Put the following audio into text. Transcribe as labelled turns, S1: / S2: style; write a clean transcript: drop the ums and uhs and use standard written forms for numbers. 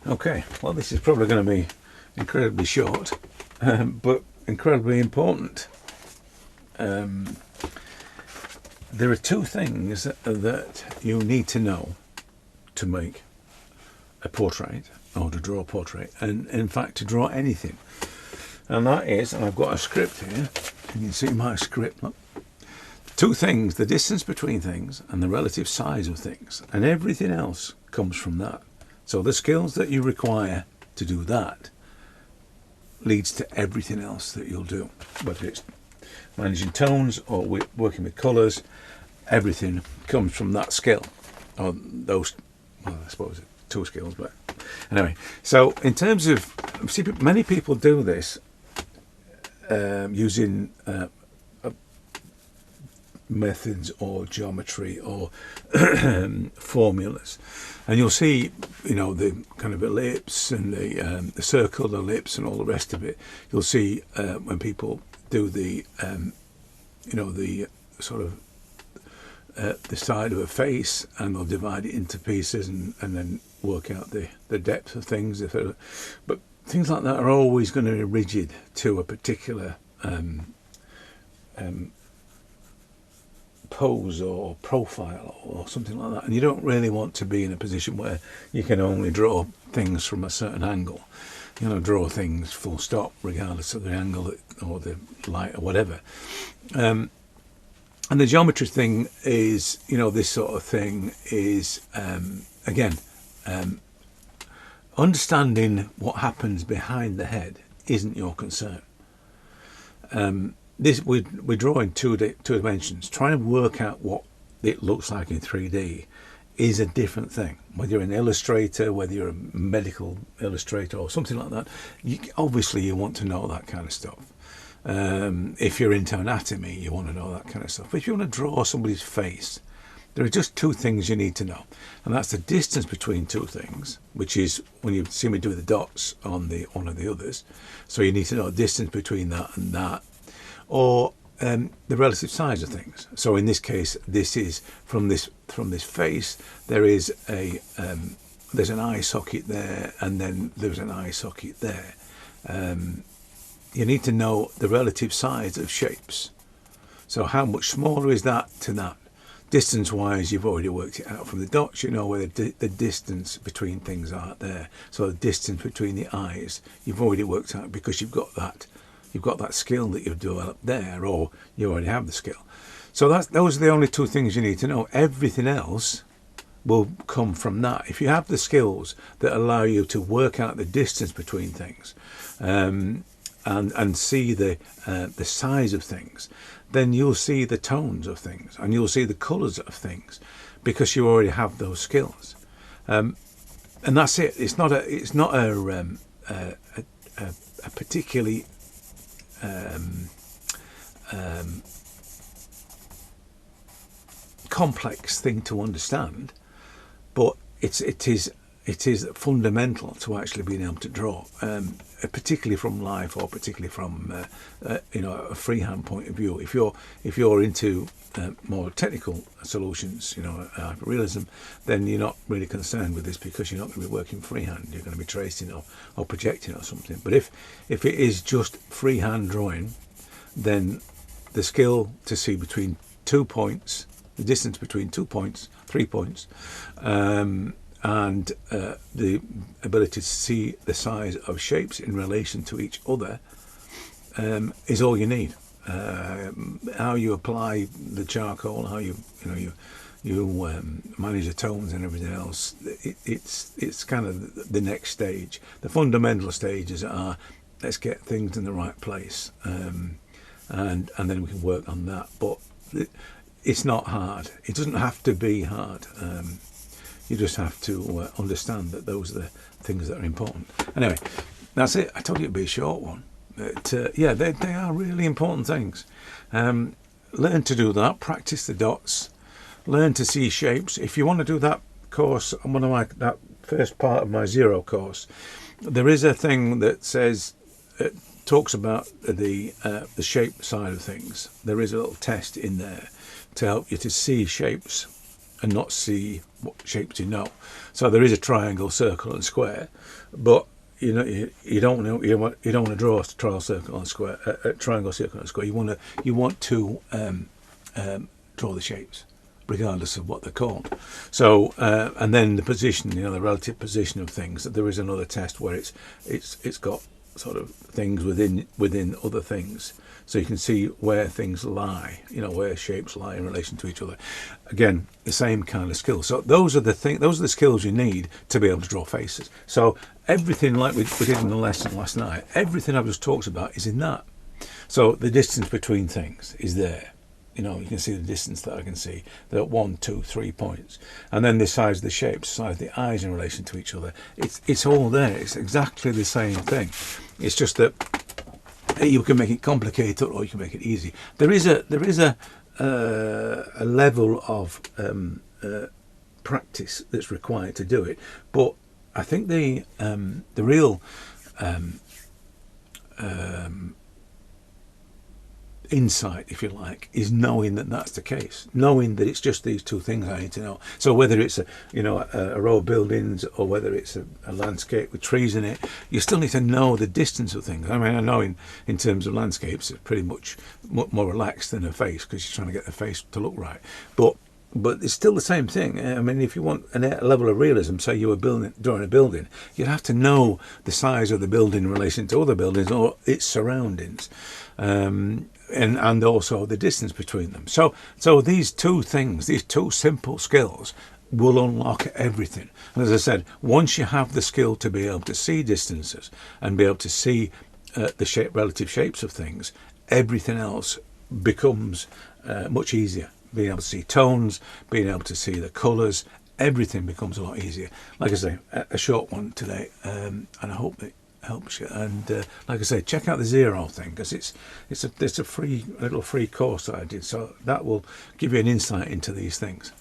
S1: Okay, well, this is probably going to be incredibly short, but incredibly important. There are two things that you need to know to make a portrait or to draw a portrait, and in fact to draw anything. And that is, and I've got a script here, you can see my script, look. Two things: the distance between things and the relative size of things, and everything else comes from that. So the skills that you require to do that leads to everything else that you'll do, whether it's managing tones or working with colours. Everything comes from that skill, or those, well, I suppose two skills, but anyway. So in terms of, see, many people do this using methods or geometry or formulas, and you'll see, you know, the kind of ellipse and the circle ellipse and all the rest of it. You'll see when people do the you know, the sort of the side of a face, and they'll divide it into pieces and then work out the depth of things. But things like that are always going to be rigid to a particular pose or profile or something like that, and you don't really want to be in a position where you can only draw things from a certain angle. You know, draw things full stop regardless of the angle or the light or whatever. And the geometry thing is, you know, this sort of thing is again, understanding what happens behind the head isn't your concern. This we draw in two dimensions. Trying to work out what it looks like in 3D is a different thing. Whether you're an illustrator, whether you're a medical illustrator or something like that, obviously you want to know that kind of stuff. If you're into anatomy, you want to know that kind of stuff. But if you want to draw somebody's face, there are just two things you need to know, and that's the distance between two things, which is when you see me do the dots on the one of the others. So you need to know the distance between that and that, or the relative size of things. So in this case, this is from this face. There is a there's an eye socket there, and then there's an eye socket there. You need to know the relative size of shapes. So how much smaller is that to that? Distance-wise, you've already worked it out from the dots. You know where the distance between things are there. So the distance between the eyes, you've already worked out because you've got that. You've got that skill that you've developed there, or you already have the skill. So those are the only two things you need to know. Everything else will come from that. If you have the skills that allow you to work out the distance between things, and see the size of things, then you'll see the tones of things, and you'll see the colours of things, because you already have those skills. And that's it. It's not a particularly complex thing to understand, but it is fundamental to actually being able to draw, particularly from life, or particularly from you know, a freehand point of view. If you're into more technical solutions, you know, hyperrealism, then you're not really concerned with this, because you're not going to be working freehand. You're going to be tracing or projecting or something. But if it is just freehand drawing, then the skill to see between 2 points, the distance between 2 points, 3 points, and the ability to see the size of shapes in relation to each other is all you need. How you apply the charcoal, how you manage the tones and everything else, it's kind of the next stage. The fundamental stages are, let's get things in the right place, and then we can work on that. But it's not hard. It doesn't have to be hard. You just have to understand that those are the things that are important. Anyway, that's it. I told you it'd be a short one. But yeah, they are really important things. Learn to do that. Practice the dots. Learn to see shapes. If you want to do that course, that first part of my Zero course, there is a thing that says, talks about the shape side of things. There is a little test in there to help you to see shapes and not see what shapes you know. So there is a triangle, circle, and square, but you know you don't want to draw a triangle, circle, and square, triangle, circle, and square. You want to draw the shapes, regardless of what they're called. So and then the position, the relative position of things. There is another test where it's got sort of things within other things, so you can see where things lie, where shapes lie in relation to each other. Again, the same kind of skills. So those are the skills you need to be able to draw faces. So everything, like we did in the lesson last night, everything I've just talked about is in that. So the distance between things is there. You can see the distance that I can see. They're at 1, 2, 3 points, and then the size of the shapes, the size of the eyes in relation to each other. It's all there. It's exactly the same thing. It's just that you can make it complicated or you can make it easy. There is a level of practice that's required to do it, but I think the real insight, if you like, is knowing that that's the case, knowing that it's just these two things I need to know. So whether it's a row of buildings or whether it's a landscape with trees in it, you still need to know the distance of things. I mean, I know in terms of landscapes, it's pretty much more relaxed than a face, because you're trying to get the face to look right, but it's still the same thing. I mean, if you want a level of realism, say you were drawing a building, you'd have to know the size of the building in relation to other buildings or its surroundings, and also the distance between them. So these two things, these two simple skills, will unlock everything. And as I said, once you have the skill to be able to see distances and be able to see the relative shapes of things, everything else becomes much easier. Being able to see tones, being able to see the colours, everything becomes a lot easier. Like I say, a short one today, and I hope it helps you. And like I say, check out the Xero thing, because it's a little free course that I did, so that will give you an insight into these things.